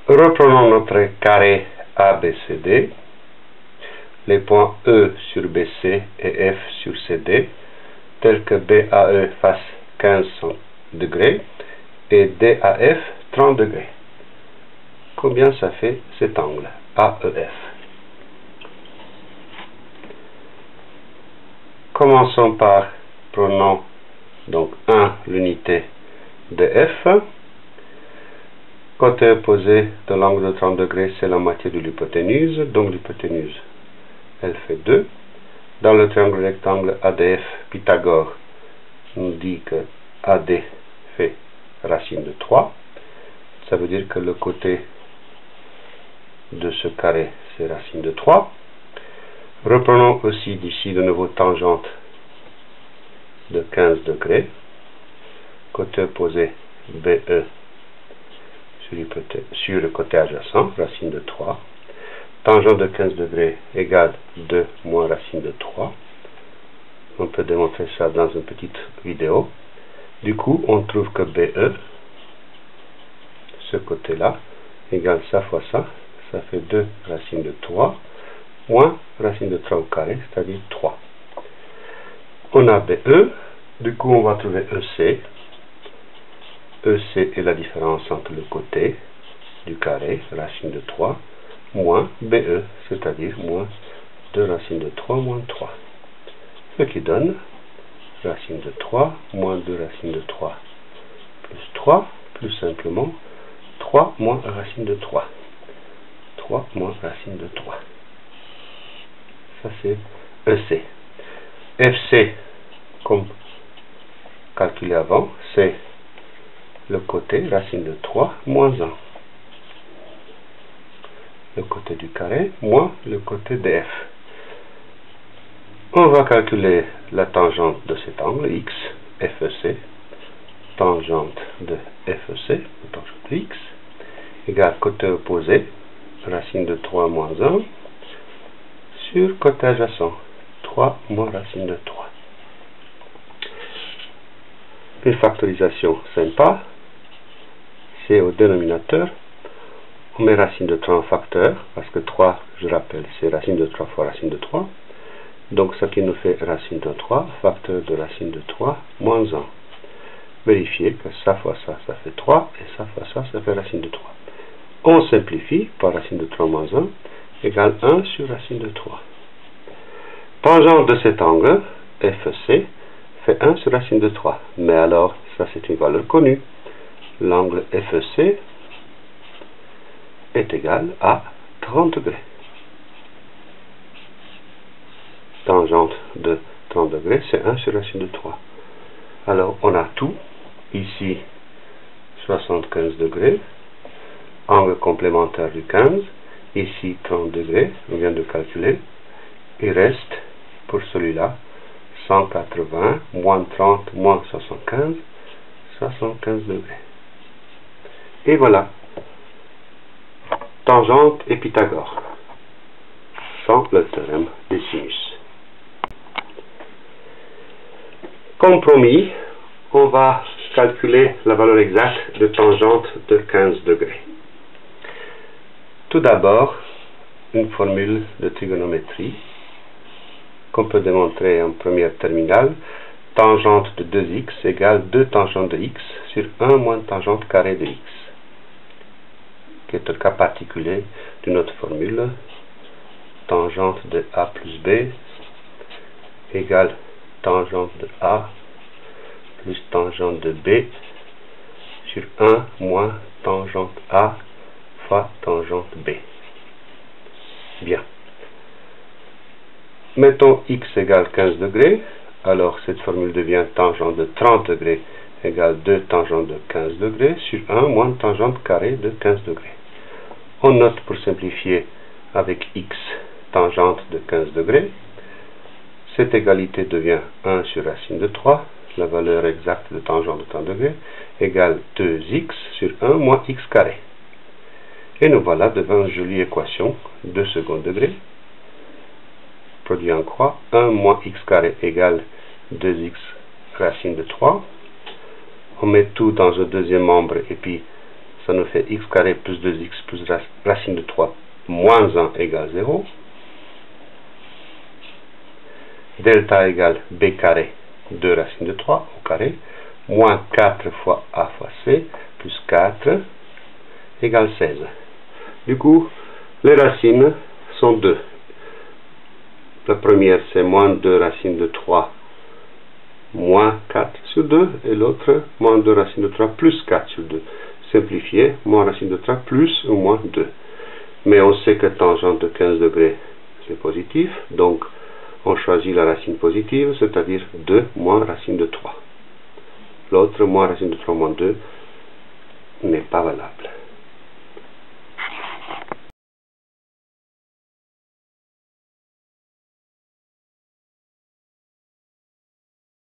Reprenons notre carré ABCD. Les points E sur BC et F sur CD, tels que BAE fasse 15 degrés et DAF 30 degrés. Combien ça fait cet angle AEF? Commençons par, prenons donc 1 l'unité de F. Côté opposé de l'angle de 30 degrés, c'est la moitié de l'hypoténuse, donc l'hypoténuse, elle fait 2. Dans le triangle rectangle ADF, Pythagore nous dit que AD fait racine de 3. Ça veut dire que le côté de ce carré, c'est racine de 3. Reprenons aussi d'ici de nouveau tangente de 15 degrés. Côté opposé, BE sur le côté adjacent, racine de 3. Tangente de 15 degrés égale 2 moins racine de 3. On peut démontrer ça dans une petite vidéo. Du coup, on trouve que BE, ce côté-là, égale ça fois ça. Ça fait 2 racine de 3 moins racine de 3 au carré, c'est-à-dire 3. On a BE, du coup on va trouver EC. EC est la différence entre le côté du carré, racine de 3, moins BE, c'est-à-dire moins 2 racine de 3 moins 3. Ce qui donne racine de 3 moins 2 racine de 3 plus 3, plus simplement 3 moins racine de 3. 3 moins racine de 3. Ça c'est EC. FC, comme calculé avant, c'est le côté racine de 3 moins 1. Le côté du carré moins le côté de F. On va calculer la tangente de cet angle X, FEC. Tangente de FEC, tangente de X, égale côté opposé, racine de 3 moins 1, sur côté adjacent, 3 moins racine de 3. Une factorisation sympa, c'est au dénominateur, on met racine de 3 en facteur, parce que 3, je rappelle, c'est racine de 3 fois racine de 3. Donc ce qui nous fait racine de 3, facteur de racine de 3, moins 1. Vérifiez que ça fois ça, ça fait 3, et ça fois ça, ça fait racine de 3. On simplifie par racine de 3 moins 1, égale 1 sur racine de 3. Tangente de cet angle, FEC, fait 1 sur racine de 3. Mais alors, ça c'est une valeur connue. L'angle FEC est égal à 30 degrés. Tangente de 30 degrés, c'est 1 sur racine de 3. Alors, on a tout. Ici, 75 degrés. Angle complémentaire du 15. Ici, 30 degrés. On vient de calculer. Il reste, pour celui-là, 180, moins 30, moins 75, 75 degrés. Et voilà. Tangente et Pythagore. Sans le théorème des sinus. Comme promis, on va calculer la valeur exacte de tangente de 15 degrés. Tout d'abord, une formule de trigonométrie qu'on peut démontrer en première terminale. Tangente de 2x égale 2 tangente de x sur 1 moins tangente carré de x, qui est le cas particulier d'une autre formule. Tangente de a plus b égale tangente de a plus tangente de b sur 1 moins tangente a fois tangente b. Bien. Mettons x égale 15 degrés, alors cette formule devient tangente de 30 degrés égale 2 tangente de 15 degrés sur 1 moins tangente carré de 15 degrés. On note pour simplifier avec x tangente de 15 degrés. Cette égalité devient 1 sur racine de 3, la valeur exacte de tangente de 30 degrés, égale 2x sur 1 moins x carré. Et nous voilà devant une jolie équation, 2 second degré, produit en croix, 1 moins x carré égale 2x racine de 3. On met tout dans un deuxième membre et puis ça nous fait x carré plus 2x plus racine de 3 moins 1 égale 0. Delta égale b carré 2 racine de 3 au carré, moins 4 fois a fois c, plus 4 égale 16. Du coup, les racines sont 2. La première, c'est moins 2 racine de 3 moins 4 sur 2, et l'autre, moins 2 racine de 3 plus 4 sur 2. Simplifié, moins racine de 3 plus ou moins 2. Mais on sait que tangente de 15 degrés, c'est positif, donc on choisit la racine positive, c'est-à-dire 2 moins racine de 3. L'autre, moins racine de 3 moins 2, n'est pas valable.